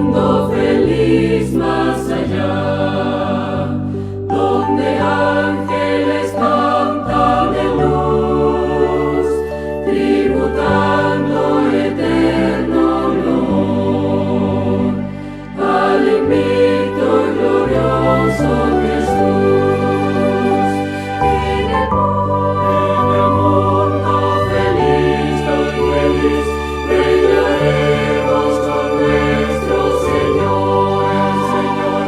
mundo feliz más allá, donde ángeles cantan de luz, tributando eterno honor al invicto y glorioso Jesús. En el mundo feliz, tan feliz, reinaremos con nuestro Señor, el Señor.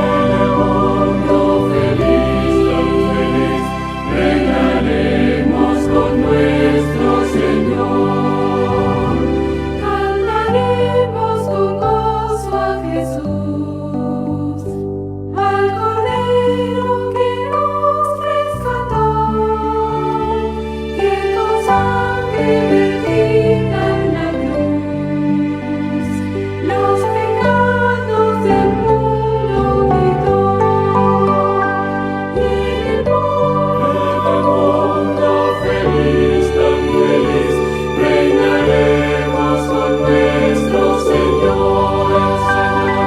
En el mundo feliz, tan feliz, reinaremos con nuestro Señor. Cantaremos con gozo a Jesús, al Cordero que nos rescató, que con sangre vertida en la cruz los pecados del mundo quitó. En el mundo feliz, tan feliz, reinaremos con nuestro Señor, el Señor.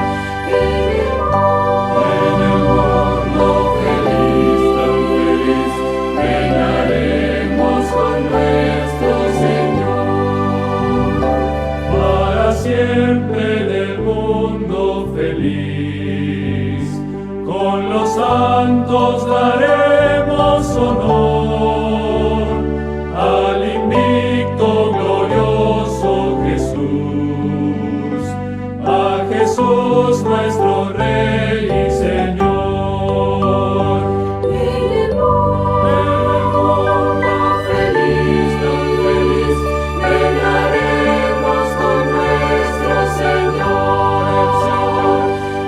En el mundo feliz, tan feliz, reinaremos con nuestro Señor. Para siempre en el mundo feliz, con los santos daremos honor al invicto glorioso Jesús, a Jesús nuestro Rey y Señor. En el mundo feliz, tan feliz, reinaremos con nuestro Señor, el Señor.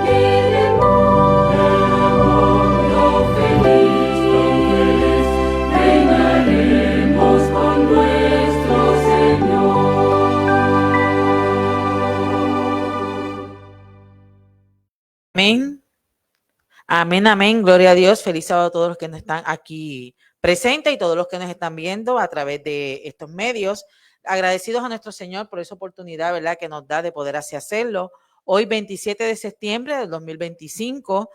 En el mundo feliz, tan feliz, reinaremos con nuestro Señor. Amén. Amén, amén. Gloria a Dios. Feliz sábado a todos los que nos están aquí presentes y todos los que nos están viendo a través de estos medios. Agradecidos a nuestro Señor por esa oportunidad, ¿verdad?, que nos da de poder así hacerlo. Hoy, 27 de septiembre del 2025,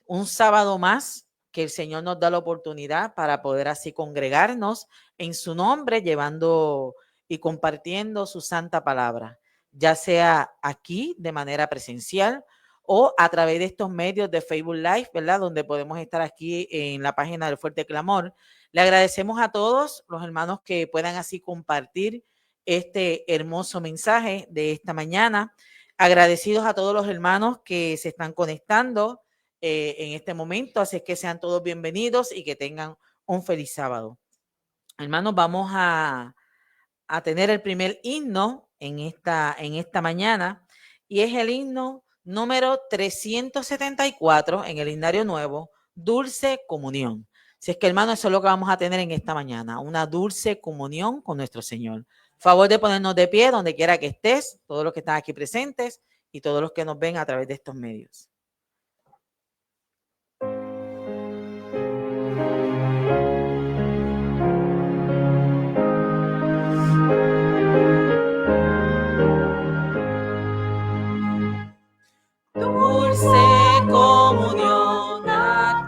un sábado más que el Señor nos da la oportunidad para poder así congregarnos en su nombre, llevando y compartiendo su santa palabra, ya sea aquí de manera presencial o a través de estos medios de Facebook Live, ¿verdad?, donde podemos estar aquí en la página del Fuerte Clamor. Le agradecemos a todos los hermanos que puedan así compartir este hermoso mensaje de esta mañana. Agradecidos a todos los hermanos que se están conectando en este momento, así que sean todos bienvenidos y que tengan un feliz sábado. Hermanos, vamos a tener el primer himno en esta mañana, y es el himno número 374 en el Himnario Nuevo, Dulce Comunión. Si es que, hermano, eso es lo que vamos a tener en esta mañana, una dulce comunión con nuestro Señor. Favor de ponernos de pie donde quiera que estés, todos los que están aquí presentes y todos los que nos ven a través de estos medios. Dulce comunión,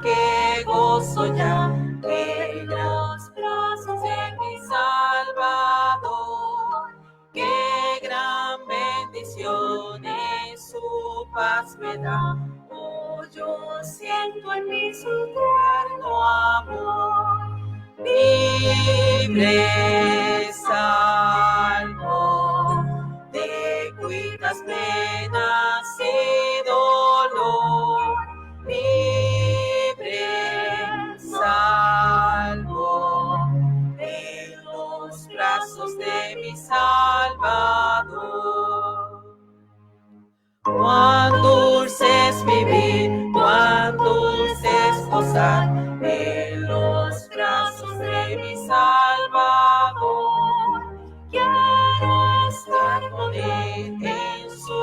qué gozo ya en los brazos de mi Salvador, qué gran bendición es su paz me da. Oh, yo siento en mí su tierno amor, libre, salvo, te cuidas penas y dolor, libre, salvo, en los brazos de mi Salvador. Cuán dulce es vivir, cuán dulce es gozar en los brazos de mi Salvador. Quiero estar con él en su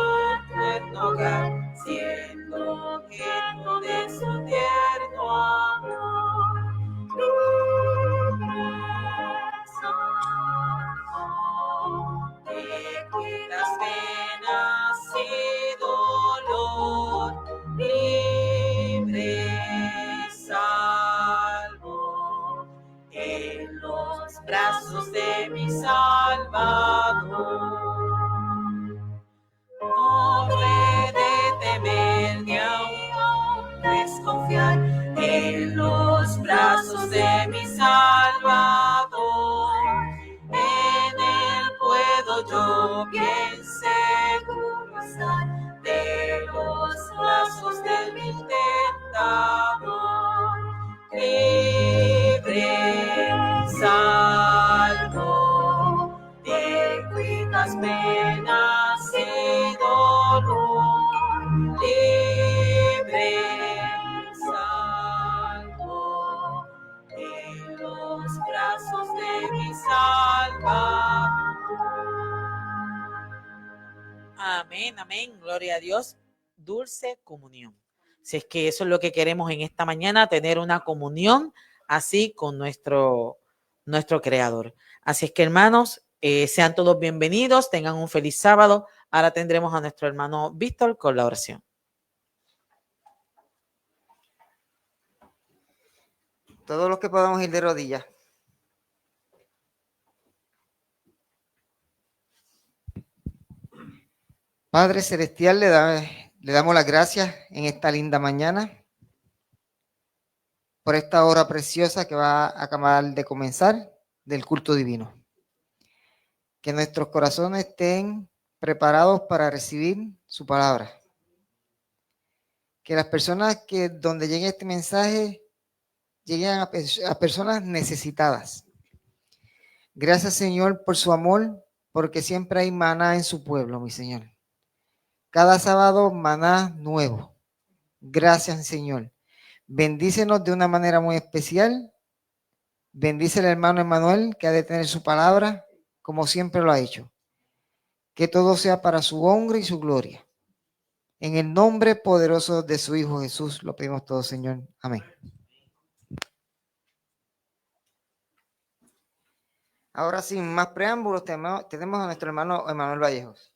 puedes confiar en los brazos de mi Salvador. En él puedo yo bien seguro estar de los brazos de mi tentador. Libre, salvo, de cuitas penas y dolor. Libre, salvo, en los brazos de mi Salvador. Amén, amén, gloria a Dios. Dulce comunión. Si es que eso es lo que queremos en esta mañana, tener una comunión así con nuestro Creador. Así es que, hermanos, sean todos bienvenidos, tengan un feliz sábado. Ahora tendremos a nuestro hermano Víctor con la oración. Todos los que podamos ir de rodillas. Padre Celestial, le damos las gracias en esta linda mañana por esta hora preciosa que va a acabar de comenzar del culto divino. Que nuestros corazones estén preparados para recibir su palabra. Que las personas que donde llegue este mensaje lleguen a personas necesitadas. Gracias, Señor, por su amor, porque siempre hay maná en su pueblo, mi Señor. Cada sábado, maná nuevo. Gracias, Señor. Bendícenos de una manera muy especial. Bendice al hermano Emanuel, que ha de tener su palabra, como siempre lo ha hecho. Que todo sea para su honra y su gloria. En el nombre poderoso de su Hijo Jesús, lo pedimos todo, Señor. Amén. Ahora, sin más preámbulos, tenemos a nuestro hermano Emanuel Vallejos.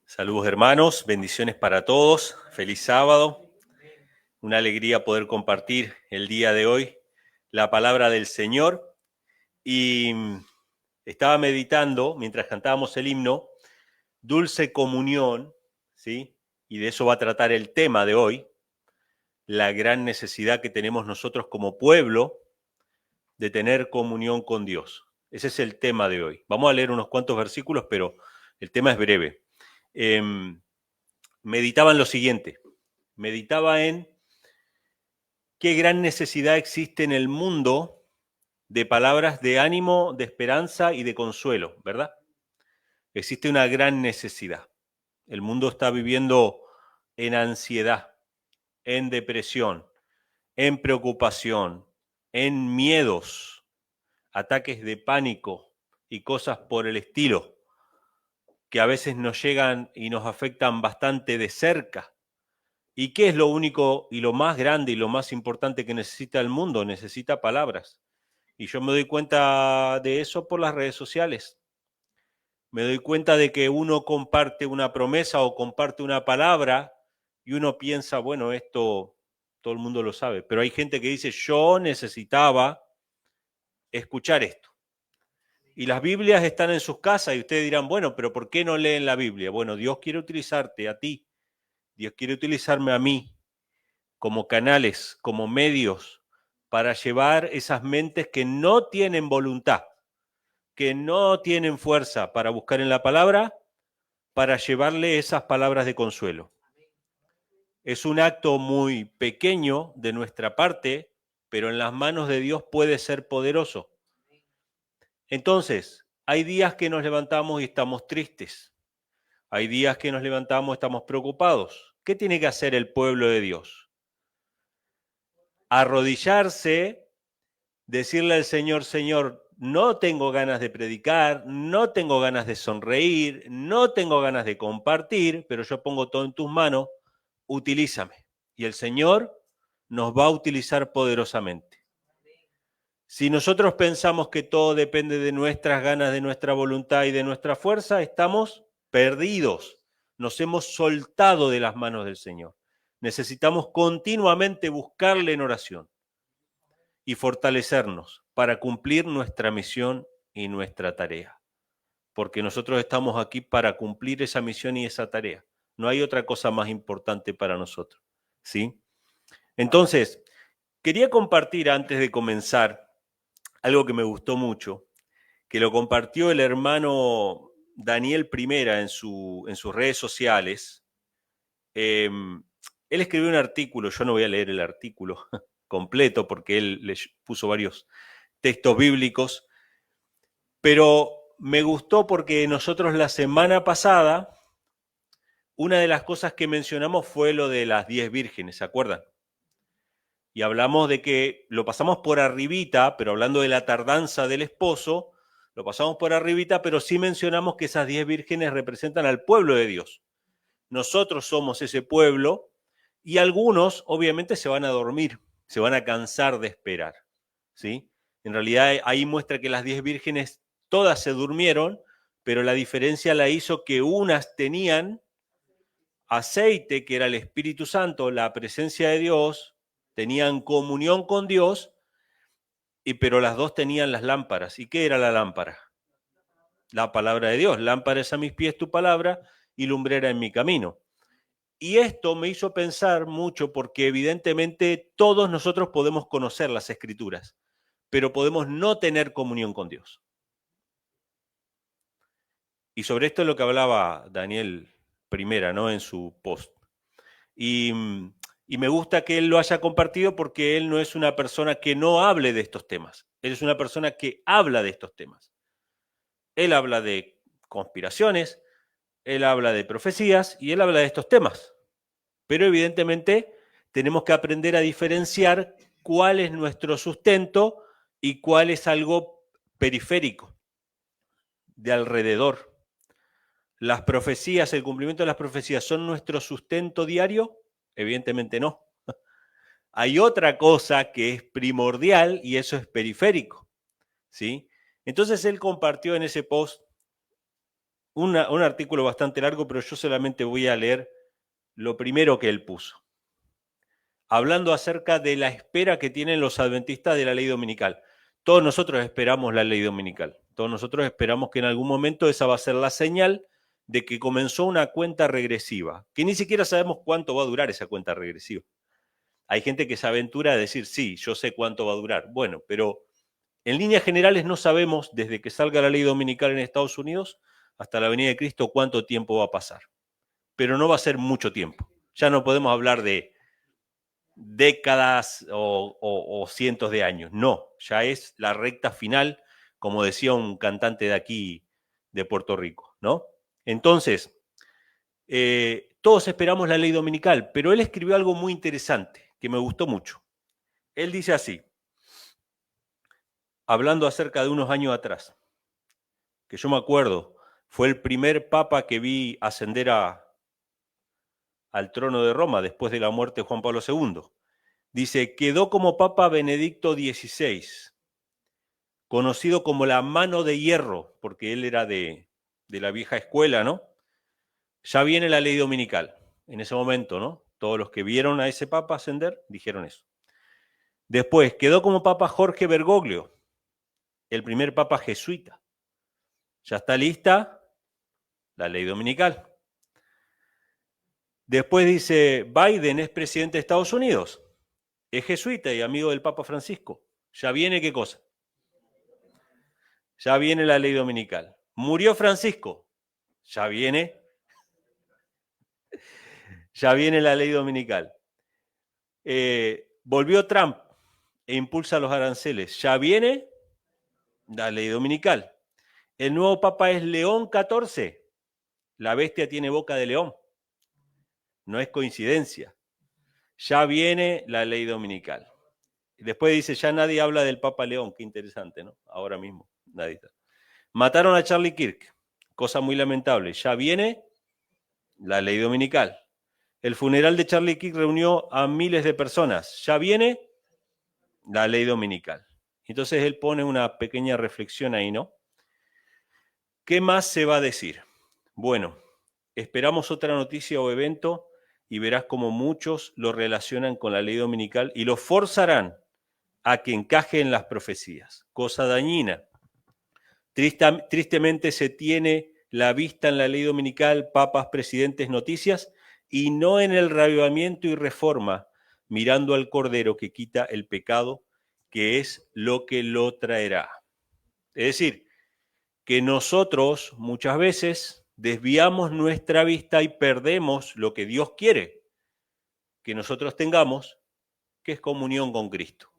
Saludos hermanos, bendiciones para todos, feliz sábado, una alegría poder compartir el día de hoy la palabra del Señor. Y estaba meditando mientras cantábamos el himno, Dulce Comunión, ¿sí? Y de eso va a tratar el tema de hoy, la gran necesidad que tenemos nosotros como pueblo de tener comunión con Dios. Ese es el tema de hoy. Vamos a leer unos cuantos versículos, pero el tema es breve. Meditaba en lo siguiente, meditaba en qué gran necesidad existe en el mundo de palabras de ánimo, de esperanza y de consuelo, ¿verdad? Existe una gran necesidad. El mundo está viviendo en ansiedad, en depresión, en preocupación, en miedos, ataques de pánico y cosas por el estilo, que a veces nos llegan y nos afectan bastante de cerca. ¿Y qué es lo único y lo más grande y lo más importante que necesita el mundo? Necesita palabras. Y yo me doy cuenta de eso por las redes sociales. Me doy cuenta de que uno comparte una promesa o comparte una palabra y uno piensa, bueno, esto todo el mundo lo sabe. Pero hay gente que dice, yo necesitaba escuchar esto. Y las Biblias están en sus casas y ustedes dirán, bueno, pero ¿por qué no leen la Biblia? Bueno, Dios quiere utilizarte a ti. Dios quiere utilizarme a mí como canales, como medios para llevar esas mentes que no tienen voluntad, que no tienen fuerza para buscar en la palabra, para llevarle esas palabras de consuelo. Es un acto muy pequeño de nuestra parte, pero en las manos de Dios puede ser poderoso. Entonces, hay días que nos levantamos y estamos tristes. Hay días que nos levantamos y estamos preocupados. ¿Qué tiene que hacer el pueblo de Dios? Arrodillarse, decirle al Señor, Señor, no tengo ganas de predicar, no tengo ganas de sonreír, no tengo ganas de compartir, pero yo pongo todo en tus manos, utilízame. Y el Señor nos va a utilizar poderosamente. Si nosotros pensamos que todo depende de nuestras ganas, de nuestra voluntad y de nuestra fuerza, estamos perdidos. Nos hemos soltado de las manos del Señor. Necesitamos continuamente buscarle en oración y fortalecernos para cumplir nuestra misión y nuestra tarea, porque nosotros estamos aquí para cumplir esa misión y esa tarea. No hay otra cosa más importante para nosotros, ¿sí? Entonces, quería compartir antes de comenzar algo que me gustó mucho, que lo compartió el hermano Daniel Primera en sus redes sociales. Él escribió un artículo, yo no voy a leer el artículo completo porque él le puso varios textos bíblicos, pero me gustó porque nosotros la semana pasada, una de las cosas que mencionamos fue lo de las 10 vírgenes, ¿se acuerdan? Y hablamos de que lo pasamos por arribita, pero hablando de la tardanza del esposo, lo pasamos por arribita, pero sí mencionamos que esas 10 vírgenes representan al pueblo de Dios. Nosotros somos ese pueblo y algunos obviamente se van a dormir, se van a cansar de esperar, ¿sí? En realidad ahí muestra que las 10 vírgenes todas se durmieron, pero la diferencia la hizo que unas tenían aceite, que era el Espíritu Santo, la presencia de Dios, tenían comunión con Dios, pero las dos tenían las lámparas. ¿Y qué era la lámpara? La palabra de Dios. Lámpara es a mis pies tu palabra y lumbrera en mi camino. Y esto me hizo pensar mucho porque evidentemente todos nosotros podemos conocer las Escrituras, pero podemos no tener comunión con Dios. Y sobre esto es lo que hablaba Daniel Primera, ¿no? En su post. Y me gusta que él lo haya compartido porque él no es una persona que no hable de estos temas. Él es una persona que habla de estos temas. Él habla de conspiraciones, él habla de profecías y él habla de estos temas. Pero evidentemente tenemos que aprender a diferenciar cuál es nuestro sustento y cuál es algo periférico, de alrededor. ¿Las profecías, el cumplimiento de las profecías son nuestro sustento diario? Evidentemente no. Hay otra cosa que es primordial y eso es periférico, ¿sí? Entonces él compartió en ese post un artículo bastante largo, pero yo solamente voy a leer lo primero que él puso, hablando acerca de la espera que tienen los adventistas de la ley dominical. Todos nosotros esperamos la ley dominical. Todos nosotros esperamos que en algún momento esa va a ser la señal de que comenzó una cuenta regresiva, que ni siquiera sabemos cuánto va a durar esa cuenta regresiva. Hay gente que se aventura a decir, sí, yo sé cuánto va a durar. Bueno, pero en líneas generales no sabemos, desde que salga la ley dominical en Estados Unidos hasta la venida de Cristo, cuánto tiempo va a pasar. Pero no va a ser mucho tiempo. Ya no podemos hablar de décadas o cientos de años. No, ya es la recta final, como decía un cantante de aquí, de Puerto Rico, ¿no? Entonces, todos esperamos la ley dominical, pero él escribió algo muy interesante, que me gustó mucho. Él dice así, hablando acerca de unos años atrás, que yo me acuerdo, fue el primer papa que vi ascender al trono de Roma después de la muerte de Juan Pablo II. Dice, quedó como papa Benedicto XVI, conocido como la mano de hierro, porque él era de la vieja escuela, ¿no? Ya viene la ley dominical, en ese momento, ¿no? Todos los que vieron a ese papa ascender dijeron eso. Después, quedó como papa Jorge Bergoglio, el primer papa jesuita. Ya está lista la ley dominical. Después dice, Biden es presidente de Estados Unidos, es jesuita y amigo del Papa Francisco. ¿Ya viene qué cosa? Ya viene la ley dominical. Murió Francisco, ya viene la ley dominical. Volvió Trump e impulsa los aranceles, ya viene la ley dominical. El nuevo papa es León XIV, la bestia tiene boca de león, no es coincidencia. Ya viene la ley dominical. Después dice, ya nadie habla del Papa León, qué interesante, ¿no? Ahora mismo, nadie está. Mataron a Charlie Kirk, cosa muy lamentable. Ya viene la ley dominical. El funeral de Charlie Kirk reunió a miles de personas. Ya viene la ley dominical. Entonces él pone una pequeña reflexión ahí, ¿no? ¿Qué más se va a decir? Bueno, esperamos otra noticia o evento y verás como muchos lo relacionan con la ley dominical y lo forzarán a que encaje en las profecías. Cosa dañina. Tristemente se tiene la vista en la ley dominical, papas, presidentes, noticias, y no en el reavivamiento y reforma, mirando al Cordero que quita el pecado, que es lo que lo traerá. Es decir, que nosotros muchas veces desviamos nuestra vista y perdemos lo que Dios quiere que nosotros tengamos, que es comunión con Cristo.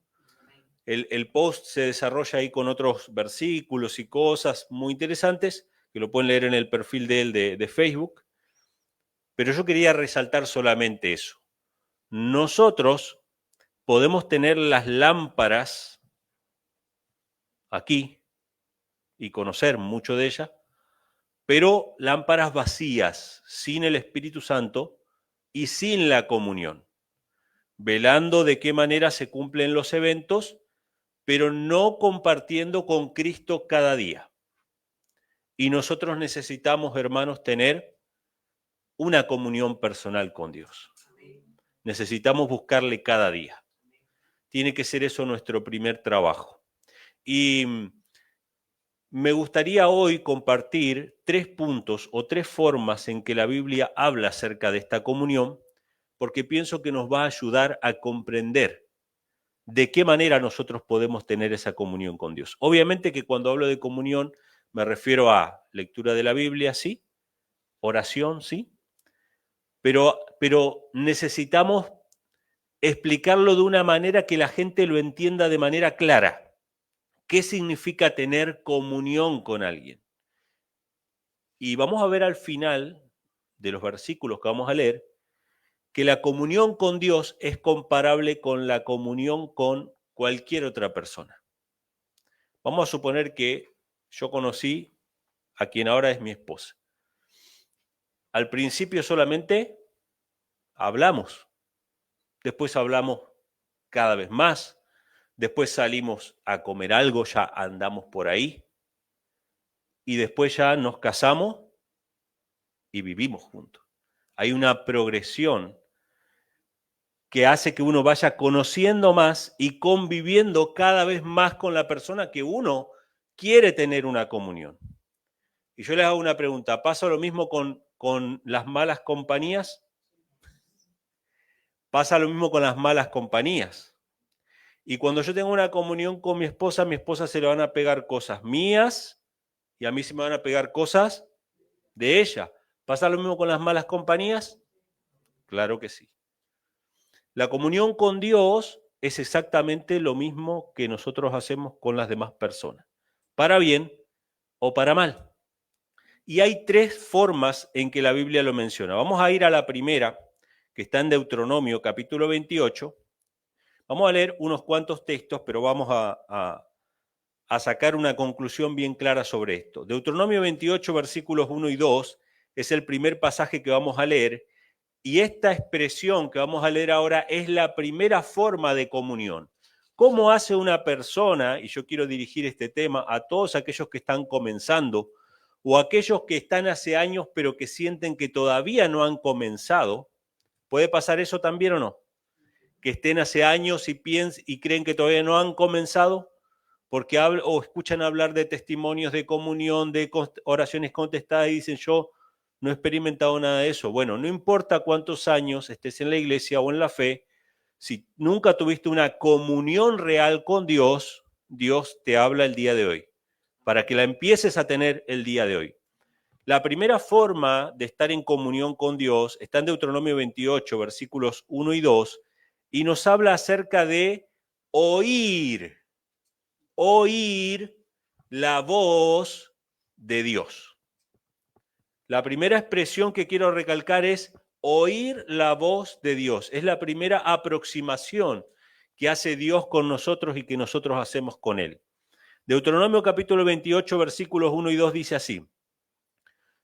El post se desarrolla ahí con otros versículos y cosas muy interesantes, que lo pueden leer en el perfil de él de Facebook, pero yo quería resaltar solamente eso. Nosotros podemos tener las lámparas aquí y conocer mucho de ellas, pero lámparas vacías, sin el Espíritu Santo y sin la comunión, velando de qué manera se cumplen los eventos, pero no compartiendo con Cristo cada día. Y nosotros necesitamos, hermanos, tener una comunión personal con Dios. Necesitamos buscarle cada día. Tiene que ser eso nuestro primer trabajo. Y me gustaría hoy compartir 3 puntos o 3 formas en que la Biblia habla acerca de esta comunión, porque pienso que nos va a ayudar a comprender de qué manera nosotros podemos tener esa comunión con Dios. Obviamente que cuando hablo de comunión me refiero a lectura de la Biblia, sí, oración, sí, pero necesitamos explicarlo de una manera que la gente lo entienda de manera clara. ¿Qué significa tener comunión con alguien? Y vamos a ver al final de los versículos que vamos a leer que la comunión con Dios es comparable con la comunión con cualquier otra persona. Vamos a suponer que yo conocí a quien ahora es mi esposa. Al principio solamente hablamos, después hablamos cada vez más, después salimos a comer algo, ya andamos por ahí, y después ya nos casamos y vivimos juntos. Hay una progresión que hace que uno vaya conociendo más y conviviendo cada vez más con la persona que uno quiere tener una comunión. Y yo les hago una pregunta, ¿pasa lo mismo con las malas compañías? Pasa lo mismo con las malas compañías. Y cuando yo tengo una comunión con mi esposa, a mi esposa se le van a pegar cosas mías y a mí se me van a pegar cosas de ella. ¿Pasa lo mismo con las malas compañías? Claro que sí. La comunión con Dios es exactamente lo mismo que nosotros hacemos con las demás personas, para bien o para mal. Y hay 3 formas en que la Biblia lo menciona. Vamos a ir a la primera, que está en Deuteronomio capítulo 28. Vamos a leer unos cuantos textos, pero vamos a sacar una conclusión bien clara sobre esto. Deuteronomio 28, versículos 1 y 2, es el primer pasaje que vamos a leer, y esta expresión que vamos a leer ahora es la primera forma de comunión. ¿Cómo hace una persona, y yo quiero dirigir este tema a todos aquellos que están comenzando, o aquellos que están hace años pero que sienten que todavía no han comenzado? ¿Puede pasar eso también o no? Que estén hace años y creen que todavía no han comenzado, porque o escuchan hablar de testimonios de comunión, de oraciones contestadas y dicen, yo no he experimentado nada de eso. Bueno, no importa cuántos años estés en la iglesia o en la fe, si nunca tuviste una comunión real con Dios, Dios te habla el día de hoy, para que la empieces a tener el día de hoy. La primera forma de estar en comunión con Dios está en Deuteronomio 28, versículos 1 y 2, y nos habla acerca de oír la voz de Dios. La primera expresión que quiero recalcar es oír la voz de Dios. Es la primera aproximación que hace Dios con nosotros y que nosotros hacemos con Él. Deuteronomio capítulo 28, versículos 1 y 2 dice así: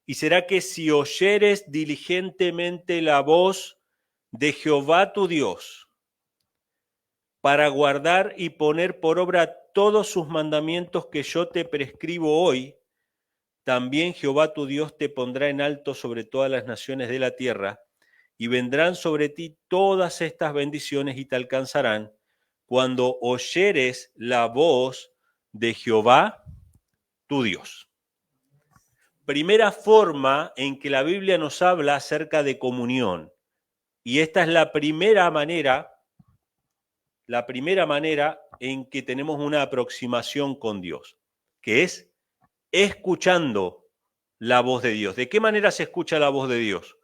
y será que si oyeres diligentemente la voz de Jehová tu Dios, para guardar y poner por obra todos sus mandamientos que yo te prescribo hoy, también Jehová tu Dios te pondrá en alto sobre todas las naciones de la tierra, y vendrán sobre ti todas estas bendiciones y te alcanzarán cuando oyeres la voz de Jehová tu Dios. Primera forma en que la Biblia nos habla acerca de comunión. Y esta es la primera manera en que tenemos una aproximación con Dios, que es escuchando la voz de Dios. ¿De qué manera se escucha la voz de Dios?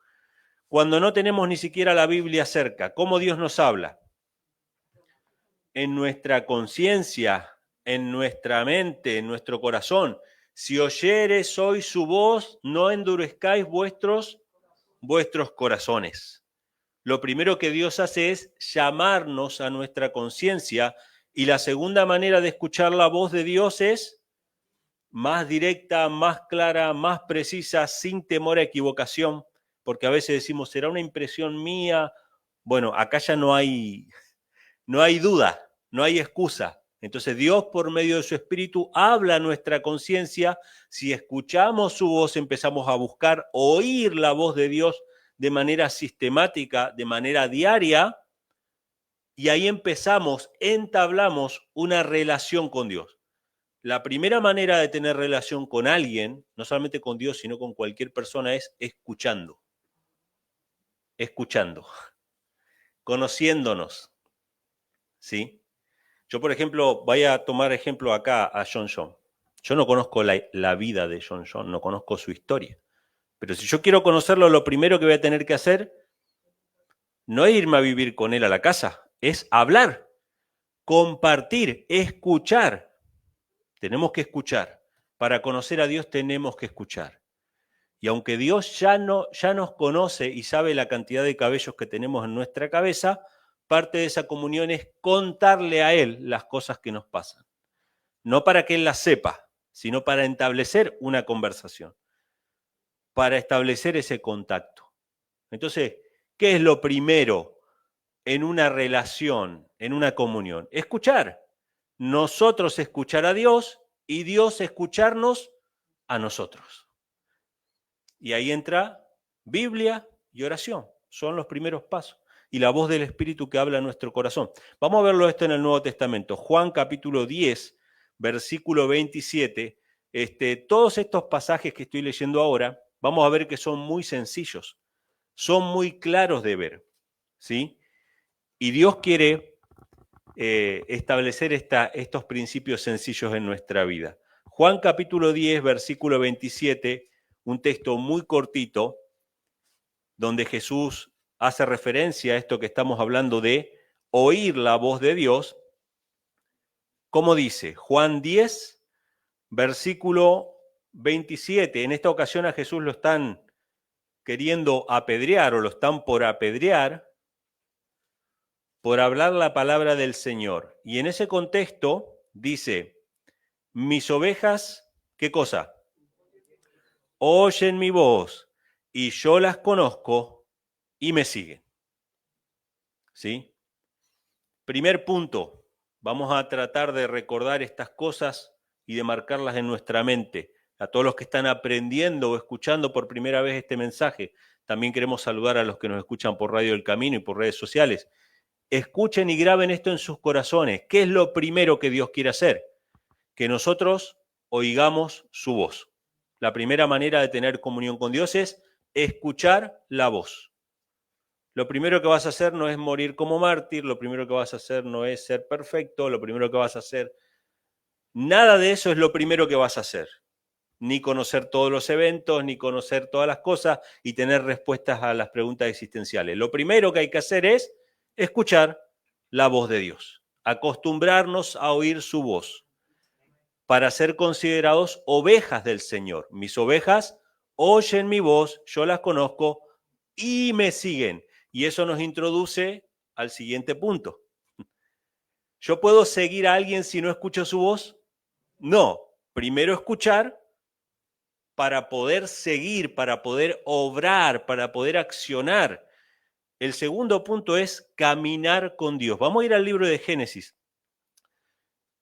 Cuando no tenemos ni siquiera la Biblia cerca, ¿cómo Dios nos habla? En nuestra conciencia, en nuestra mente, en nuestro corazón. Si oyereis hoy su voz, no endurezcáis vuestros corazones. Lo primero que Dios hace es llamarnos a nuestra conciencia, y la segunda manera de escuchar la voz de Dios es más directa, más clara, más precisa, sin temor a equivocación, porque a veces decimos, ¿será una impresión mía? Bueno, acá ya no hay duda, no hay excusa. Entonces Dios, por medio de su Espíritu, habla a nuestra conciencia. Si escuchamos su voz, empezamos a buscar oír la voz de Dios de manera sistemática, de manera diaria, y ahí entablamos una relación con Dios. La primera manera de tener relación con alguien, no solamente con Dios, sino con cualquier persona, es escuchando, conociéndonos, ¿sí? Yo, por ejemplo, voy a tomar ejemplo acá a John John. Yo no conozco la vida de John John, no conozco su historia. Pero si yo quiero conocerlo, lo primero que voy a tener que hacer no es irme a vivir con él a la casa, es hablar, compartir, escuchar. Tenemos que escuchar. Para conocer a Dios tenemos que escuchar. Y aunque Dios ya nos conoce y sabe la cantidad de cabellos que tenemos en nuestra cabeza, parte de esa comunión es contarle a Él las cosas que nos pasan. No para que Él las sepa, sino para establecer una conversación, para establecer ese contacto. Entonces, ¿qué es lo primero en una relación, en una comunión? Escuchar. Nosotros escuchar a Dios y Dios escucharnos a nosotros. Y ahí entra Biblia y oración. Son los primeros pasos. Y la voz del Espíritu que habla en nuestro corazón. Vamos a verlo esto en el Nuevo Testamento. Juan capítulo 10, versículo 27. Todos estos pasajes que estoy leyendo ahora, vamos a ver que son muy sencillos. Son muy claros de ver, ¿sí? Y Dios quiere establecer estos principios sencillos en nuestra vida. Juan capítulo 10, versículo 27, un texto muy cortito, donde Jesús hace referencia a esto que estamos hablando de oír la voz de Dios. ¿Cómo dice? Juan 10, versículo 27. En esta ocasión a Jesús lo están queriendo apedrear o lo están por apedrear por hablar la palabra del Señor. Y en ese contexto dice, mis ovejas, ¿qué cosa? Oyen mi voz y yo las conozco y me siguen. ¿Sí? Primer punto, vamos a tratar de recordar estas cosas y de marcarlas en nuestra mente. A todos los que están aprendiendo o escuchando por primera vez este mensaje, también queremos saludar a los que nos escuchan por Radio del Camino y por redes sociales. Escuchen y graben esto en sus corazones. ¿Qué es lo primero que Dios quiere hacer? Que nosotros oigamos su voz. La primera manera de tener comunión con Dios es escuchar la voz. Lo primero que vas a hacer no es morir como mártir, lo primero que vas a hacer no es ser perfecto, lo primero que vas a hacer, nada de eso es lo primero que vas a hacer. Ni conocer todos los eventos, ni conocer todas las cosas y tener respuestas a las preguntas existenciales. Lo primero que hay que hacer es escuchar la voz de Dios, acostumbrarnos a oír su voz para ser considerados ovejas del Señor. Mis ovejas oyen mi voz, yo las conozco y me siguen. Y eso nos introduce al siguiente punto. ¿Yo puedo seguir a alguien si no escucho su voz? No. Primero escuchar para poder seguir, para poder obrar, para poder accionar. El segundo punto es caminar con Dios. Vamos a ir al libro de Génesis.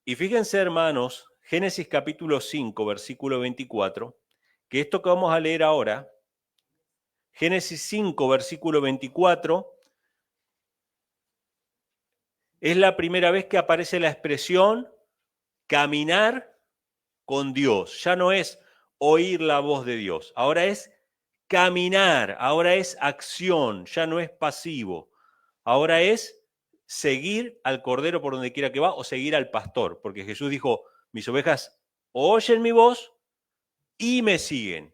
Y fíjense, hermanos, Génesis capítulo 5, versículo 24, que esto que vamos a leer ahora, Génesis 5, versículo 24, es la primera vez que aparece la expresión caminar con Dios. Ya no es oír la voz de Dios, ahora es caminar, ahora es acción, ya no es pasivo. Ahora es seguir al cordero por donde quiera que va o seguir al pastor, porque Jesús dijo, mis ovejas oyen mi voz y me siguen.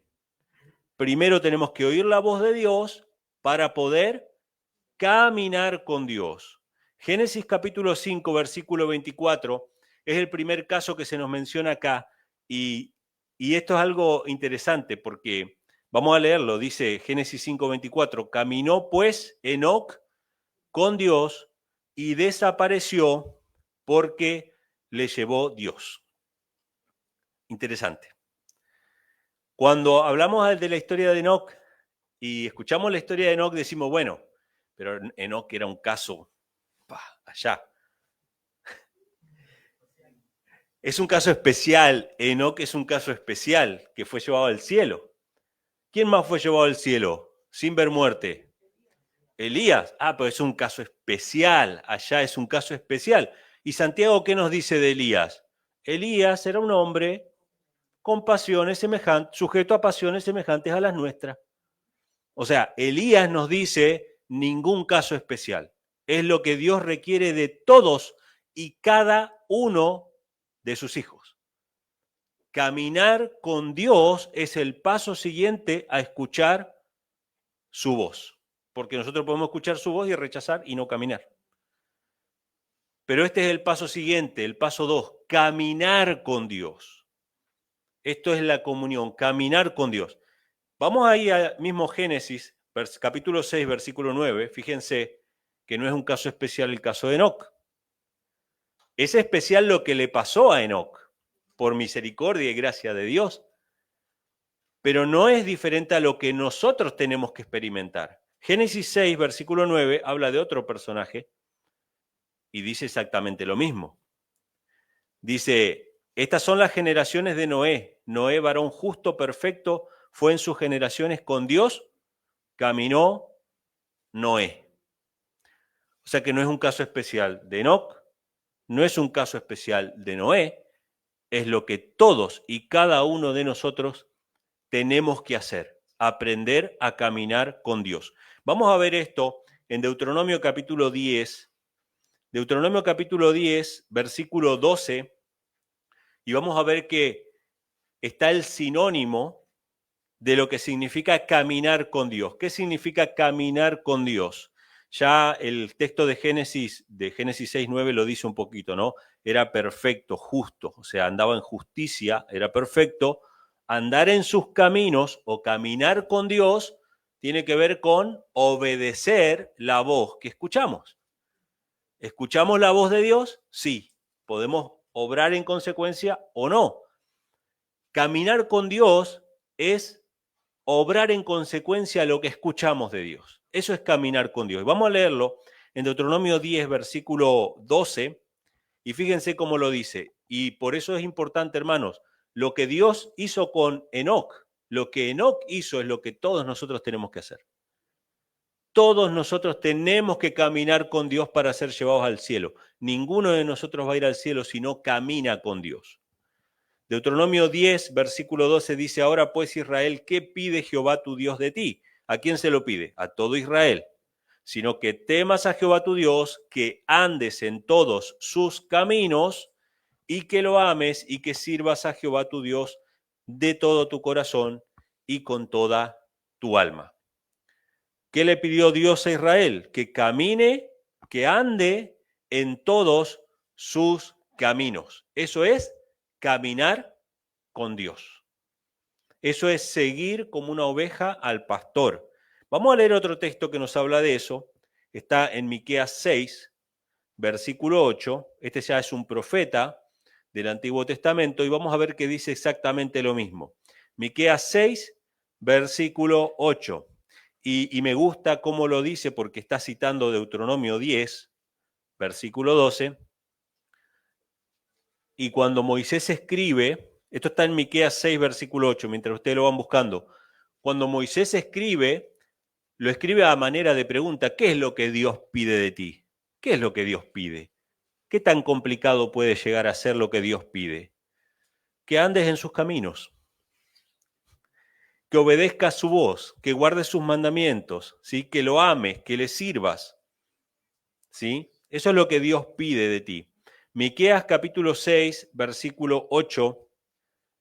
Primero tenemos que oír la voz de Dios para poder caminar con Dios. Génesis capítulo 5, versículo 24, es el primer caso que se nos menciona acá y esto es algo interesante porque vamos a leerlo, dice Génesis 5, 24, caminó pues Enoc con Dios y desapareció porque le llevó Dios. Interesante. Cuando hablamos de la historia de Enoc y escuchamos la historia de Enoc, decimos, bueno, pero Enoc era un caso allá. Es un caso especial. Enoc es un caso especial que fue llevado al cielo. ¿Quién más fue llevado al cielo sin ver muerte? Elías. Pero es un caso especial. Allá es un caso especial. ¿Y Santiago qué nos dice de Elías? Elías era un hombre con pasiones semejantes, sujeto a pasiones semejantes a las nuestras. O sea, Elías nos dice ningún caso especial. Es lo que Dios requiere de todos y cada uno de sus hijos. Caminar con Dios es el paso siguiente a escuchar su voz. Porque nosotros podemos escuchar su voz y rechazar y no caminar. Pero este es el paso siguiente, el paso 2, caminar con Dios. Esto es la comunión, caminar con Dios. Vamos ahí al mismo Génesis, capítulo 6, versículo 9. Fíjense que no es un caso especial el caso de Enoc. Es especial lo que le pasó a Enoc, por misericordia y gracia de Dios. Pero no es diferente a lo que nosotros tenemos que experimentar. Génesis 6, versículo 9, habla de otro personaje y dice exactamente lo mismo. Dice, estas son las generaciones de Noé. Noé, varón justo, perfecto, fue en sus generaciones con Dios, caminó Noé. O sea que no es un caso especial de Enoc, no es un caso especial de Noé, es lo que todos y cada uno de nosotros tenemos que hacer, aprender a caminar con Dios. Vamos a ver esto en Deuteronomio capítulo 10, versículo 12, y vamos a ver que está el sinónimo de lo que significa caminar con Dios. ¿Qué significa caminar con Dios? Ya el texto de Génesis 6:9 lo dice un poquito, ¿no? Era perfecto, justo, o sea, andaba en justicia, era perfecto. Andar en sus caminos o caminar con Dios tiene que ver con obedecer la voz que escuchamos. ¿Escuchamos la voz de Dios? Sí. ¿Podemos obrar en consecuencia o no? Caminar con Dios es obrar en consecuencia a lo que escuchamos de Dios. Eso es caminar con Dios. Vamos a leerlo en Deuteronomio 10, versículo 12, y fíjense cómo lo dice. Y por eso es importante, hermanos, lo que Dios hizo con Enoc, lo que Enoc hizo es lo que todos nosotros tenemos que hacer. Todos nosotros tenemos que caminar con Dios para ser llevados al cielo. Ninguno de nosotros va a ir al cielo si no camina con Dios. Deuteronomio 10, versículo 12 dice, ahora pues Israel, ¿qué pide Jehová tu Dios de ti? ¿A quién se lo pide? A todo Israel. Sino que temas a Jehová tu Dios, que andes en todos sus caminos y que lo ames y que sirvas a Jehová tu Dios de todo tu corazón y con toda tu alma. ¿Qué le pidió Dios a Israel? Que camine, que ande en todos sus caminos. Eso es caminar con Dios. Eso es seguir como una oveja al pastor. Vamos a leer otro texto que nos habla de eso. Está en Miqueas 6, versículo 8. Este ya es un profeta del Antiguo Testamento y vamos a ver que dice exactamente lo mismo. Miqueas 6, versículo 8. Y me gusta cómo lo dice porque está citando Deuteronomio 10, versículo 12. Y cuando Moisés escribe, esto está en Miqueas 6, versículo 8, mientras ustedes lo van buscando. Cuando Moisés escribe, lo escribe a manera de pregunta, ¿qué es lo que Dios pide de ti? ¿Qué es lo que Dios pide? ¿Qué tan complicado puede llegar a ser lo que Dios pide? que andes en sus caminos, que obedezcas su voz, que guardes sus mandamientos, ¿sí? Que lo ames, que le sirvas, ¿sí? Eso es lo que Dios pide de ti. Miqueas capítulo 6, versículo 8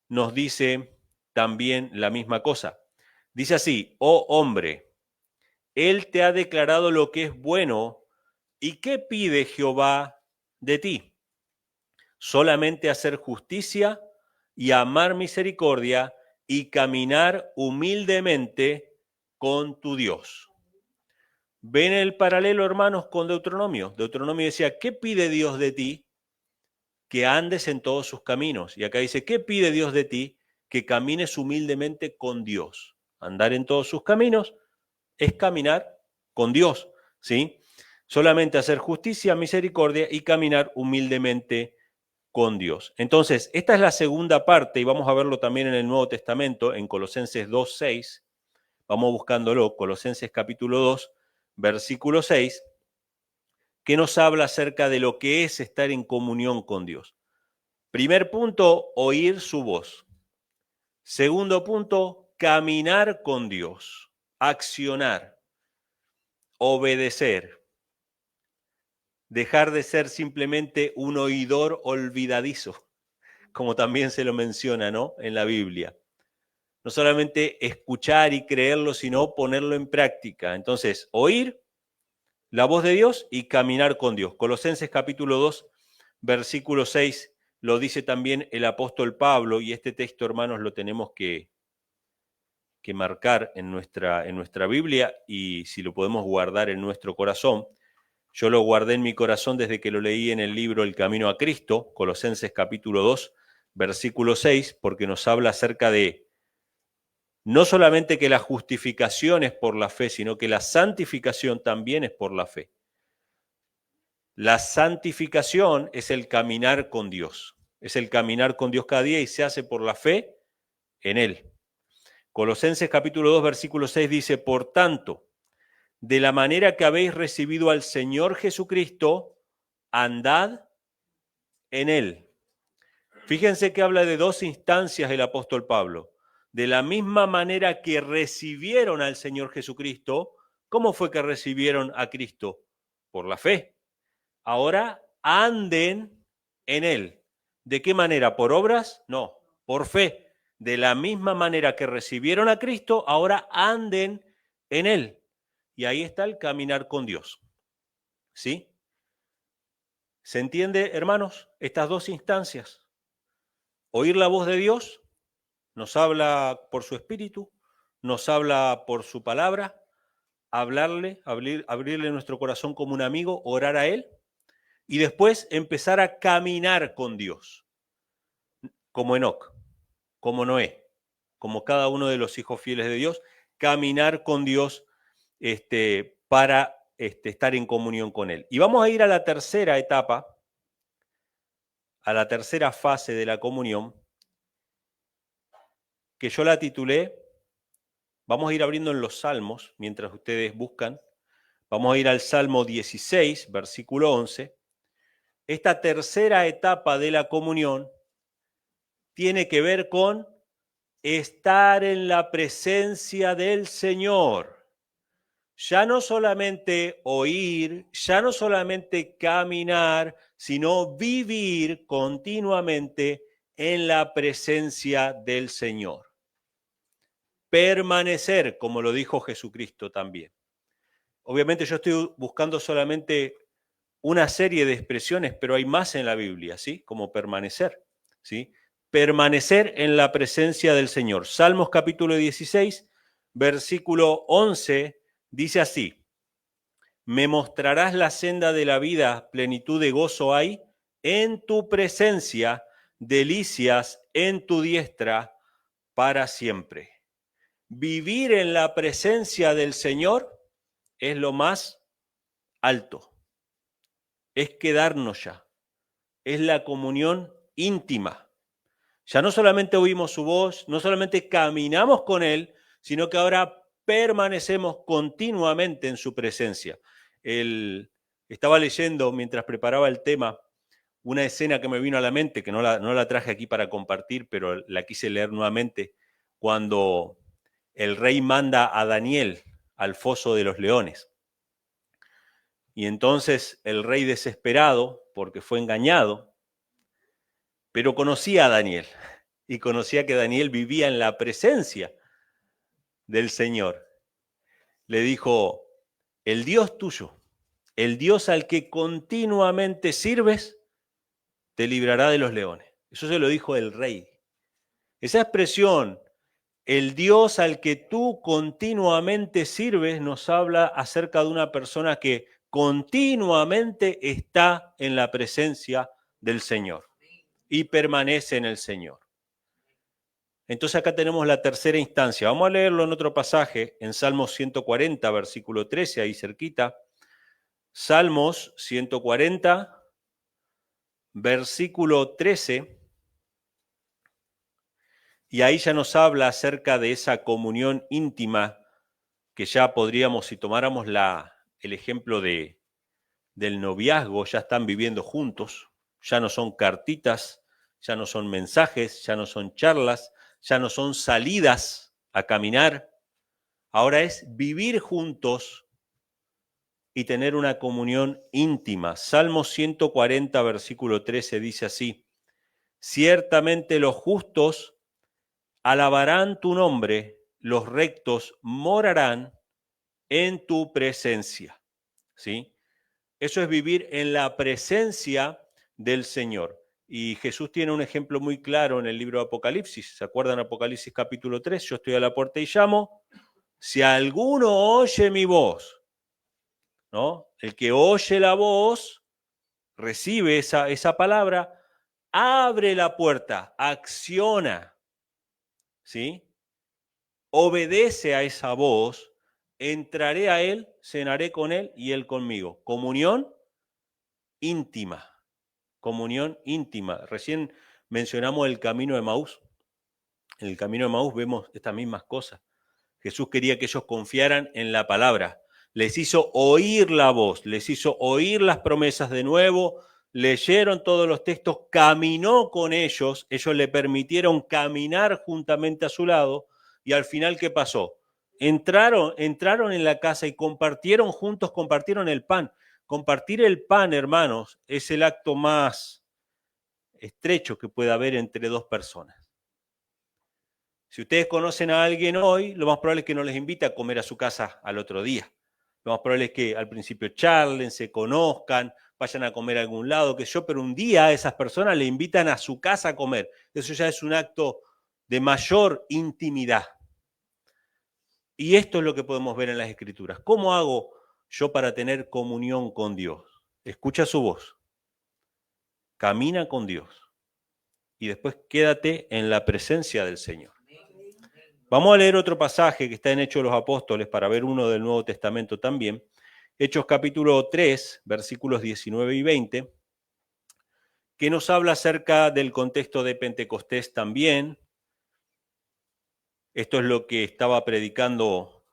nos dice también la misma cosa. Dice así: oh hombre, Él te ha declarado lo que es bueno, ¿y qué pide Jehová de ti? Solamente hacer justicia y amar misericordia y caminar humildemente con tu Dios. ¿Ven el paralelo, hermanos, con Deuteronomio? Deuteronomio decía, ¿qué pide Dios de ti? Que andes en todos sus caminos. Y acá dice, ¿qué pide Dios de ti? Que camines humildemente con Dios. Andar en todos sus caminos es caminar con Dios, ¿sí? Solamente hacer justicia, misericordia y caminar humildemente con Dios. Entonces, esta es la segunda parte y vamos a verlo también en el Nuevo Testamento, en Colosenses 2:6. Vamos buscándolo, Colosenses capítulo 2, versículo 6, que nos habla acerca de lo que es estar en comunión con Dios. Primer punto, oír su voz. Segundo punto, caminar con Dios, accionar, obedecer, dejar de ser simplemente un oidor olvidadizo, como también se lo menciona, ¿no?, en la Biblia. No solamente escuchar y creerlo, sino ponerlo en práctica. Entonces, oír la voz de Dios y caminar con Dios. Colosenses capítulo 2, versículo 6, lo dice también el apóstol Pablo, y este texto, hermanos, lo tenemos que marcar en nuestra Biblia, y si lo podemos guardar en nuestro corazón. Yo lo guardé en mi corazón desde que lo leí en el libro El Camino a Cristo, Colosenses capítulo 2, versículo 6, porque nos habla acerca de no solamente que la justificación es por la fe, sino que la santificación también es por la fe. La santificación es el caminar con Dios, es el caminar con Dios cada día y se hace por la fe en Él. Colosenses capítulo 2, versículo 6 dice, por tanto, de la manera que habéis recibido al Señor Jesucristo, andad en Él. Fíjense que habla de dos instancias el apóstol Pablo. De la misma manera que recibieron al Señor Jesucristo, ¿cómo fue que recibieron a Cristo? Por la fe. Ahora anden en Él. ¿De qué manera? ¿Por obras? No, por fe. De la misma manera que recibieron a Cristo, ahora anden en Él. Y ahí está el caminar con Dios. ¿Sí? ¿Se entiende, hermanos? Estas dos instancias. Oír la voz de Dios, nos habla por su espíritu, nos habla por su palabra, abrirle nuestro corazón como un amigo, orar a Él, y después empezar a caminar con Dios, como Enoc, como Noé, como cada uno de los hijos fieles de Dios, caminar con Dios para estar en comunión con Él. Y vamos a ir a la tercera etapa, a la tercera fase de la comunión, que yo la titulé, vamos a ir abriendo en los Salmos, mientras ustedes buscan, vamos a ir al Salmo 16, versículo 11. Esta tercera etapa de la comunión tiene que ver con estar en la presencia del Señor. Ya no solamente oír, ya no solamente caminar, sino vivir continuamente en la presencia del Señor. Permanecer, como lo dijo Jesucristo también. Obviamente yo estoy buscando solamente una serie de expresiones, pero hay más en la Biblia, ¿sí? Como permanecer, ¿sí? Permanecer en la presencia del Señor. Salmos capítulo 16, versículo 11, dice así: me mostrarás la senda de la vida, plenitud de gozo hay en tu presencia, delicias en tu diestra para siempre. Vivir en la presencia del Señor es lo más alto. Es quedarnos ya. Es la comunión íntima. Ya no solamente oímos su voz, no solamente caminamos con Él, sino que ahora permanecemos continuamente en su presencia. Estaba leyendo, mientras preparaba el tema, una escena que me vino a la mente, que no la traje aquí para compartir, pero la quise leer nuevamente, cuando el rey manda a Daniel al foso de los leones. Y entonces el rey, desesperado porque fue engañado, pero conocía a Daniel y conocía que Daniel vivía en la presencia del Señor. Le dijo: el Dios tuyo, el Dios al que continuamente sirves, te librará de los leones. Eso se lo dijo el rey. Esa expresión, el Dios al que tú continuamente sirves, nos habla acerca de una persona que continuamente está en la presencia del Señor y permanece en el Señor. Entonces acá tenemos la tercera instancia. Vamos a leerlo en otro pasaje, en Salmos 140, versículo 13, ahí cerquita. Salmos 140, versículo 13. Y ahí ya nos habla acerca de esa comunión íntima que ya podríamos, si tomáramos el ejemplo del noviazgo, ya están viviendo juntos, ya no son cartitas, ya no son mensajes, ya no son charlas, ya no son salidas a caminar, ahora es vivir juntos y tener una comunión íntima. Salmo 140, versículo 13 dice así: ciertamente los justos alabarán tu nombre, los rectos morarán en tu presencia. ¿Sí? Eso es vivir en la presencia del Señor. Y Jesús tiene un ejemplo muy claro en el libro de Apocalipsis. ¿Se acuerdan? Apocalipsis capítulo 3, yo estoy a la puerta y llamo. Si alguno oye mi voz, ¿no? El que oye la voz, recibe esa palabra, abre la puerta, acciona, ¿sí? Obedece a esa voz, entraré a él, cenaré con él y él conmigo. Comunión íntima. Comunión íntima. Recién mencionamos el camino de Emaús. En el camino de Emaús vemos estas mismas cosas. Jesús quería que ellos confiaran en la palabra. Les hizo oír la voz, les hizo oír las promesas de nuevo, leyeron todos los textos, caminó con ellos, ellos le permitieron caminar juntamente a su lado, y al final, ¿qué pasó? Entraron en la casa y compartieron juntos, compartieron el pan. Compartir el pan, hermanos, es el acto más estrecho que puede haber entre dos personas. Si ustedes conocen a alguien hoy, lo más probable es que no les invite a comer a su casa al otro día. Lo más probable es que al principio charlen, se conozcan, vayan a comer a algún lado, qué sé yo, pero un día esas personas le invitan a su casa a comer. Eso ya es un acto de mayor intimidad. Y esto es lo que podemos ver en las Escrituras. ¿Cómo hago yo para tener comunión con Dios? Escucha su voz, camina con Dios y después quédate en la presencia del Señor. Vamos a leer otro pasaje que está en Hechos de los Apóstoles para ver uno del Nuevo Testamento también. Hechos capítulo 3, versículos 19 y 20, que nos habla acerca del contexto de Pentecostés también. Esto es lo que estaba predicando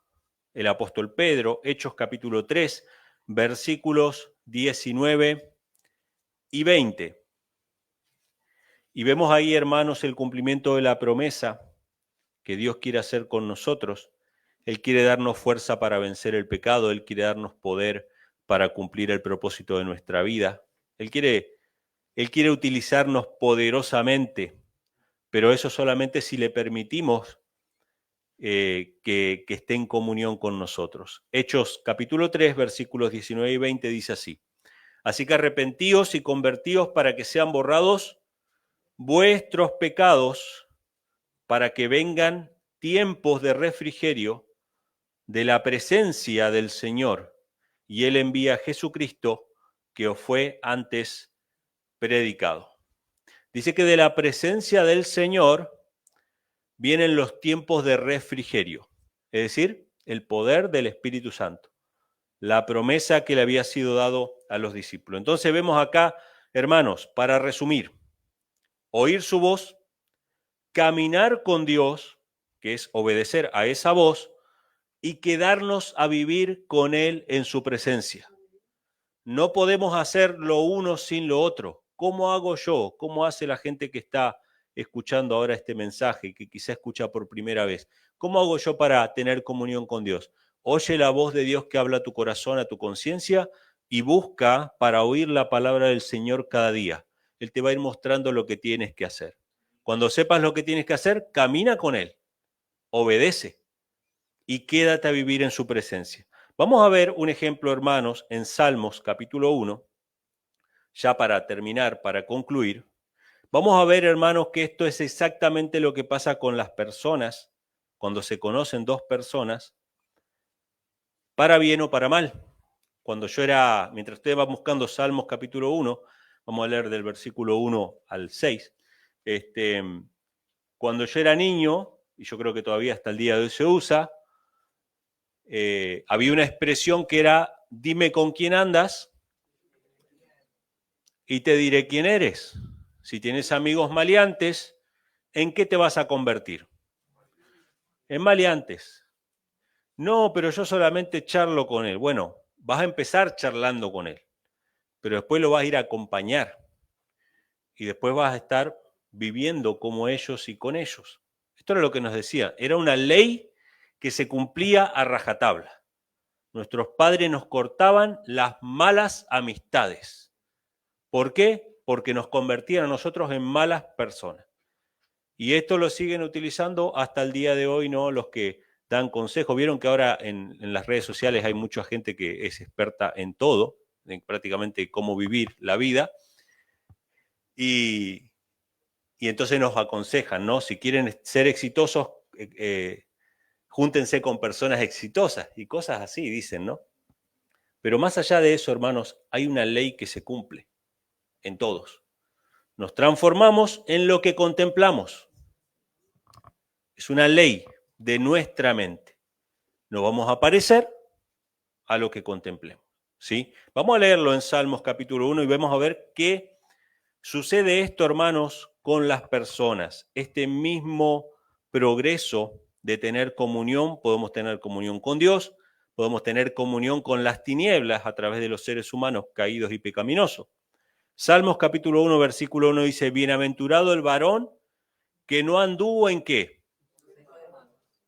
el apóstol Pedro. Hechos capítulo 3, versículos 19 y 20. Y vemos ahí, hermanos, el cumplimiento de la promesa que Dios quiere hacer con nosotros. Él quiere darnos fuerza para vencer el pecado, Él quiere darnos poder para cumplir el propósito de nuestra vida. Él quiere utilizarnos poderosamente, pero eso solamente si le permitimos que esté en comunión con nosotros. Hechos capítulo 3, versículos 19 y 20 dice así: así que arrepentíos y convertíos para que sean borrados vuestros pecados, para que vengan tiempos de refrigerio de la presencia del Señor, y Él envía a Jesucristo, que os fue antes predicado. Dice que de la presencia del Señor vienen los tiempos de refrigerio, es decir, el poder del Espíritu Santo, la promesa que le había sido dado a los discípulos. Entonces vemos acá, hermanos, para resumir, oír su voz, caminar con Dios, que es obedecer a esa voz, y quedarnos a vivir con Él en su presencia. No podemos hacer lo uno sin lo otro. ¿cómo hago yo? ¿Cómo hace la gente que está escuchando ahora este mensaje, que quizá escucha por primera vez? ¿Cómo hago yo para tener comunión con Dios? Oye la voz de Dios que habla a tu corazón, a tu conciencia, y busca para oír la palabra del Señor cada día. Él te va a ir mostrando lo que tienes que hacer. Cuando sepas lo que tienes que hacer, camina con Él, obedece y quédate a vivir en su presencia. Vamos a ver un ejemplo, hermanos, en Salmos capítulo 1, ya para terminar, para concluir. Vamos a ver, hermanos, que esto es exactamente lo que pasa con las personas, cuando se conocen dos personas, para bien o para mal. Mientras ustedes van buscando Salmos capítulo 1, vamos a leer del versículo 1 al 6, cuando yo era niño, y yo creo que todavía hasta el día de hoy se usa, había una expresión que era, dime con quién andas y te diré quién eres. Si tienes amigos maleantes, ¿en qué te vas a convertir? En maleantes. No, pero yo solamente charlo con él. Bueno, vas a empezar charlando con él, pero después lo vas a ir a acompañar y después vas a estar viviendo como ellos y con ellos. Esto era lo que nos decía. Era una ley que se cumplía a rajatabla. Nuestros padres nos cortaban las malas amistades. ¿Por qué? Porque nos convertían a nosotros en malas personas. Y esto lo siguen utilizando hasta el día de hoy, ¿no? Los que dan consejos. Vieron que ahora en las redes sociales hay mucha gente que es experta en todo, en prácticamente cómo vivir la vida. Y entonces nos aconsejan, ¿no? Si quieren ser exitosos, júntense con personas exitosas y cosas así, dicen, ¿no? Pero más allá de eso, hermanos, hay una ley que se cumple en todos. Nos transformamos en lo que contemplamos. Es una ley de nuestra mente. Nos vamos a parecer a lo que contemplemos, ¿sí? Vamos a leerlo en Salmos capítulo 1 y vamos a ver qué sucede esto, hermanos, con las personas. Este mismo progreso de tener comunión, podemos tener comunión con Dios, podemos tener comunión con las tinieblas a través de los seres humanos caídos y pecaminosos. Salmos capítulo 1, versículo 1 dice, bienaventurado el varón que no anduvo en ¿qué?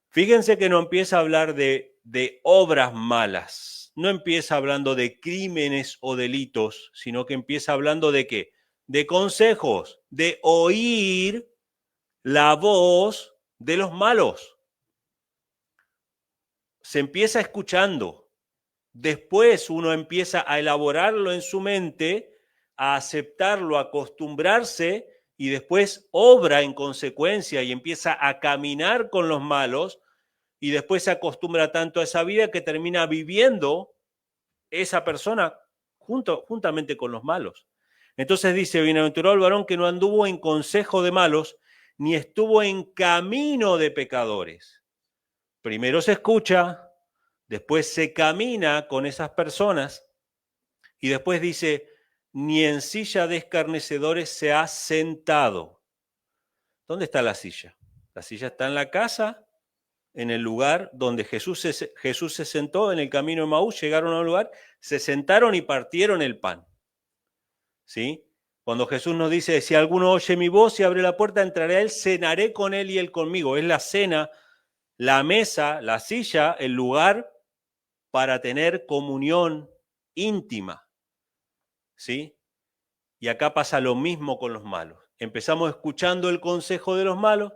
Fíjense que no empieza a hablar de obras malas, no empieza hablando de crímenes o delitos, sino que empieza hablando de ¿qué? De consejos, de oír la voz de los malos. Se empieza escuchando. Después uno empieza a elaborarlo en su mente, a aceptarlo, a acostumbrarse y después obra en consecuencia y empieza a caminar con los malos y después se acostumbra tanto a esa vida que termina viviendo esa persona juntamente con los malos. Entonces dice, bienaventurado el varón que no anduvo en consejo de malos, ni estuvo en camino de pecadores. Primero se escucha, después se camina con esas personas y después dice, ni en silla de escarnecedores se ha sentado. ¿Dónde está la silla? La silla está en la casa, en el lugar donde Jesús se sentó en el camino de Maús, llegaron a un lugar, se sentaron y partieron el pan. ¿Sí? Cuando Jesús nos dice, si alguno oye mi voz y abre la puerta, entraré a él, cenaré con él y él conmigo. Es la cena, la mesa, la silla, el lugar para tener comunión íntima. ¿Sí? Y acá pasa lo mismo con los malos. Empezamos escuchando el consejo de los malos,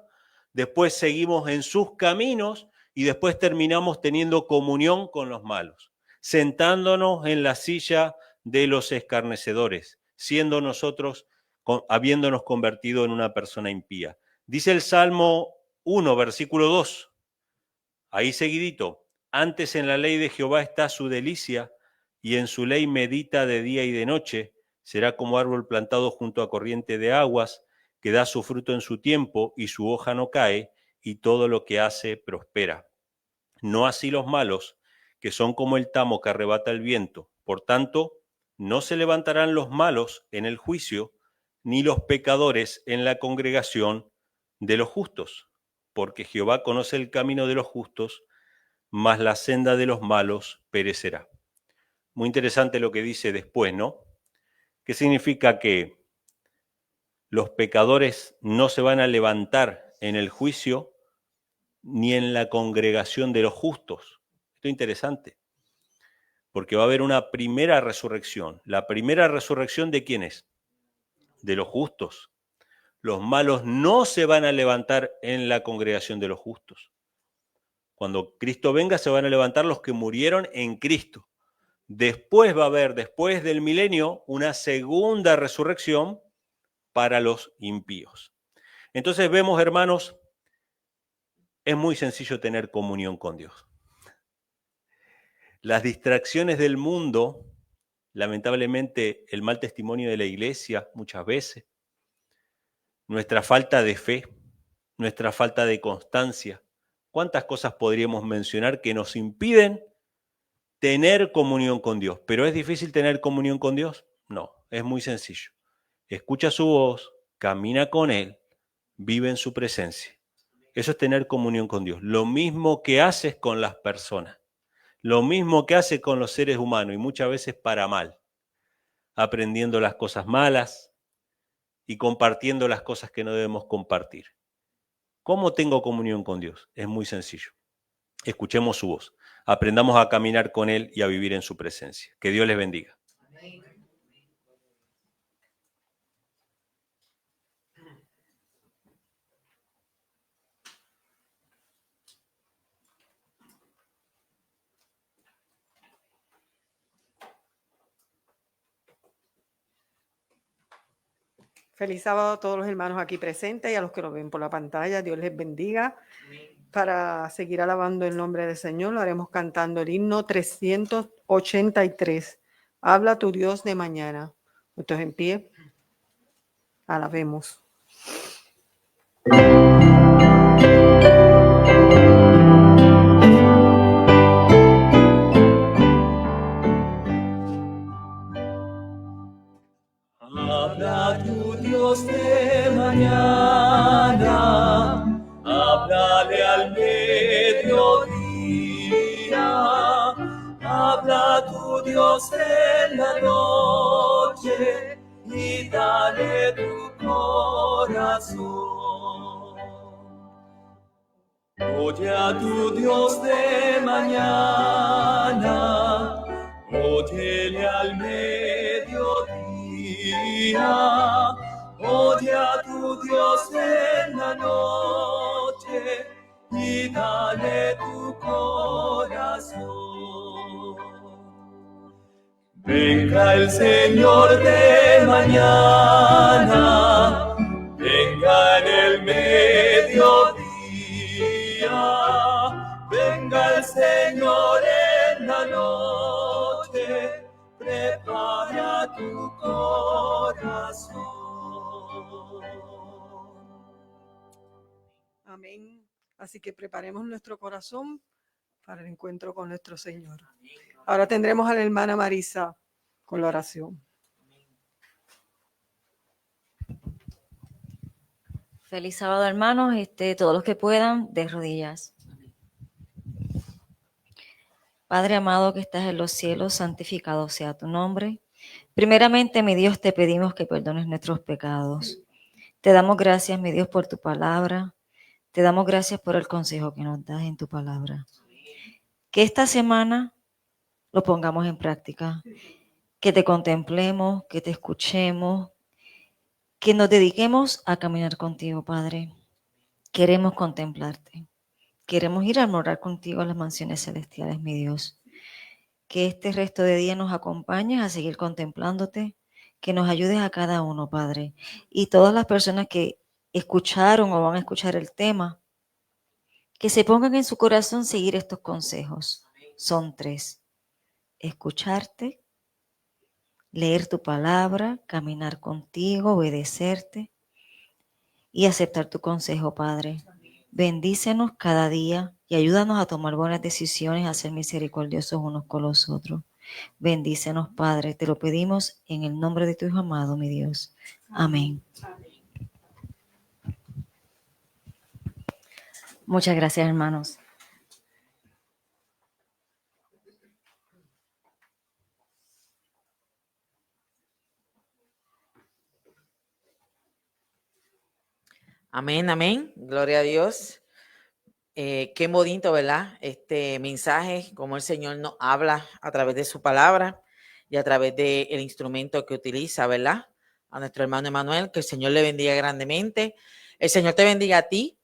después seguimos en sus caminos y después terminamos teniendo comunión con los malos, sentándonos en la silla de los escarnecedores, siendo nosotros, habiéndonos convertido en una persona impía. Dice el Salmo 1, versículo 2, ahí seguidito, antes en la ley de Jehová está su delicia y en su ley medita de día y de noche, será como árbol plantado junto a corriente de aguas, que da su fruto en su tiempo y su hoja no cae, y todo lo que hace prospera. No así los malos, que son como el tamo que arrebata el viento. Por tanto, no se levantarán los malos en el juicio, ni los pecadores en la congregación de los justos, porque Jehová conoce el camino de los justos, mas la senda de los malos perecerá. Muy interesante lo que dice después, ¿no? ¿Qué significa que los pecadores no se van a levantar en el juicio ni en la congregación de los justos. Esto es interesante, porque va a haber una primera resurrección. ¿La primera resurrección de quién es? De los justos. Los malos no se van a levantar en la congregación de los justos. Cuando Cristo venga, se van a levantar los que murieron en Cristo. Después va a haber, después del milenio, una segunda resurrección para los impíos. Entonces vemos, hermanos, es muy sencillo tener comunión con Dios. Las distracciones del mundo, lamentablemente el mal testimonio de la iglesia muchas veces, nuestra falta de fe, nuestra falta de constancia, ¿cuántas cosas podríamos mencionar que nos impiden tener comunión con Dios? ¿Pero es difícil tener comunión con Dios? No, es muy sencillo. Escucha su voz, camina con Él, vive en su presencia. Eso es tener comunión con Dios. Lo mismo que haces con las personas, lo mismo que haces con los seres humanos y muchas veces para mal, aprendiendo las cosas malas y compartiendo las cosas que no debemos compartir. ¿Cómo tengo comunión con Dios? Es muy sencillo. Escuchemos su voz, aprendamos a caminar con Él y a vivir en su presencia. Que Dios les bendiga. Feliz sábado a todos los hermanos aquí presentes y a los que nos ven por la pantalla. Dios les bendiga. Para seguir alabando el nombre del Señor, lo haremos cantando el himno 383. Habla tu Dios de mañana. Entonces en pie, alabemos. Habla tu Dios de mañana, háblale al mediodía, habla tu Dios en la noche y dale tu corazón. Oye a tu Dios de mañana, óyele al mediodía, oye a tu Dios en la noche y dale tu corazón. Venga el Señor de mañana, venga en el mediodía, venga el Señor en la noche, prepara tu corazón. Amén. Así que preparemos nuestro corazón para el encuentro con nuestro Señor. Ahora tendremos a la hermana Marisa con la oración. Feliz sábado, hermanos. Todos los que puedan, de rodillas. Padre amado que estás en los cielos, santificado sea tu nombre. Primeramente, mi Dios, te pedimos que perdones nuestros pecados. Te damos gracias, mi Dios, por tu palabra. Te damos gracias por el consejo que nos das en tu palabra. Que esta semana lo pongamos en práctica. Que te contemplemos, que te escuchemos, que nos dediquemos a caminar contigo, Padre. Queremos contemplarte. Queremos ir a morar contigo a las mansiones celestiales, mi Dios. Que este resto de día nos acompañes a seguir contemplándote, que nos ayudes a cada uno, Padre. Y todas las personas que escucharon o van a escuchar el tema, que se pongan en su corazón seguir estos consejos. Son 3. Escucharte, leer tu palabra, caminar contigo, obedecerte y aceptar tu consejo, Padre. Bendícenos cada día y ayúdanos a tomar buenas decisiones, a ser misericordiosos unos con los otros. Bendícenos, Padre, te lo pedimos en el nombre de tu Hijo amado, mi Dios. Amén. Muchas gracias, hermanos. Amén, amén. Gloria a Dios. Qué bonito, ¿verdad? Este mensaje, como el Señor nos habla a través de su palabra y a través del instrumento que utiliza, ¿verdad? A nuestro hermano Emanuel, que el Señor le bendiga grandemente. El Señor te bendiga a ti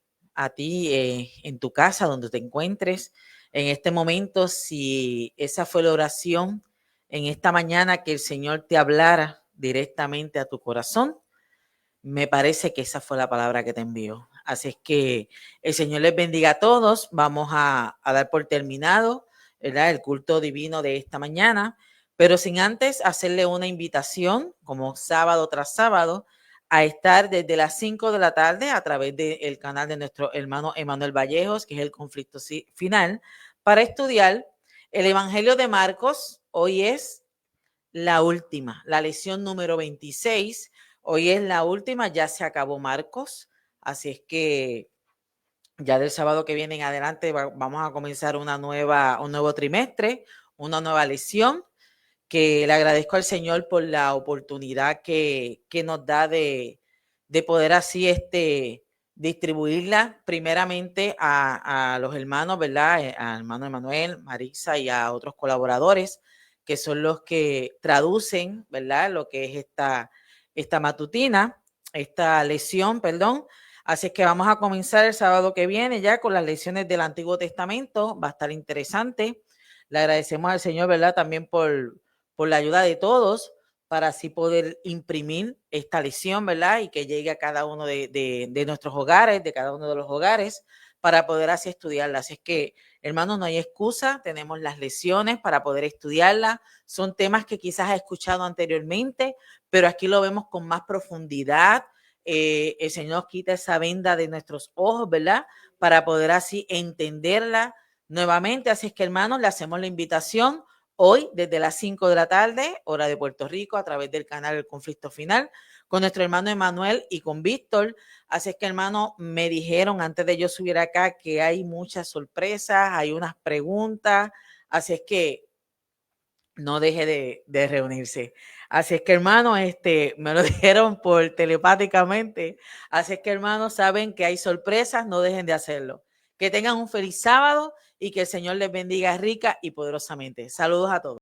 en tu casa, donde te encuentres. En este momento, si esa fue la oración en esta mañana, que el Señor te hablara directamente a tu corazón, me parece que esa fue la palabra que te envió. Así es que el Señor les bendiga a todos. Vamos a dar por terminado, ¿verdad?, el culto divino de esta mañana, pero sin antes hacerle una invitación, como sábado tras sábado, a estar desde las 5 de la tarde a través del canal de nuestro hermano Emanuel Vallejos, que es el conflicto final, para estudiar el Evangelio de Marcos. Hoy es la última, la lección número 26. Hoy es la última, ya se acabó Marcos, así es que ya del sábado que viene en adelante vamos a comenzar un nuevo trimestre, una nueva lección, que le agradezco al Señor por la oportunidad que nos da de poder así distribuirla primeramente a los hermanos, ¿verdad? Al hermano Emanuel, Marisa y a otros colaboradores, que son los que traducen, ¿verdad?, lo que es esta matutina, esta lección, perdón. Así es que vamos a comenzar el sábado que viene ya con las lecciones del Antiguo Testamento. Va a estar interesante. Le agradecemos al Señor, ¿verdad?, también por la ayuda de todos, para así poder imprimir esta lección, ¿verdad?, y que llegue a cada uno de nuestros hogares, de cada uno de los hogares, para poder así estudiarla. Así es que, hermanos, no hay excusa, tenemos las lecciones para poder estudiarla. Son temas que quizás has escuchado anteriormente, pero aquí lo vemos con más profundidad. El Señor nos quita esa venda de nuestros ojos, ¿verdad?, para poder así entenderla nuevamente. Así es que, hermanos, le hacemos la invitación hoy desde las 5 de la tarde, hora de Puerto Rico, a través del canal El Conflicto Final, con nuestro hermano Emanuel y con Víctor. Así es que, hermano, me dijeron antes de yo subir acá que hay muchas sorpresas, hay unas preguntas, así es que no deje de reunirse. Así es que, hermano, me lo dijeron por telepáticamente. Así es que, hermanos, saben que hay sorpresas, no dejen de hacerlo. Que tengan un feliz sábado y que el Señor les bendiga rica y poderosamente. Saludos a todos.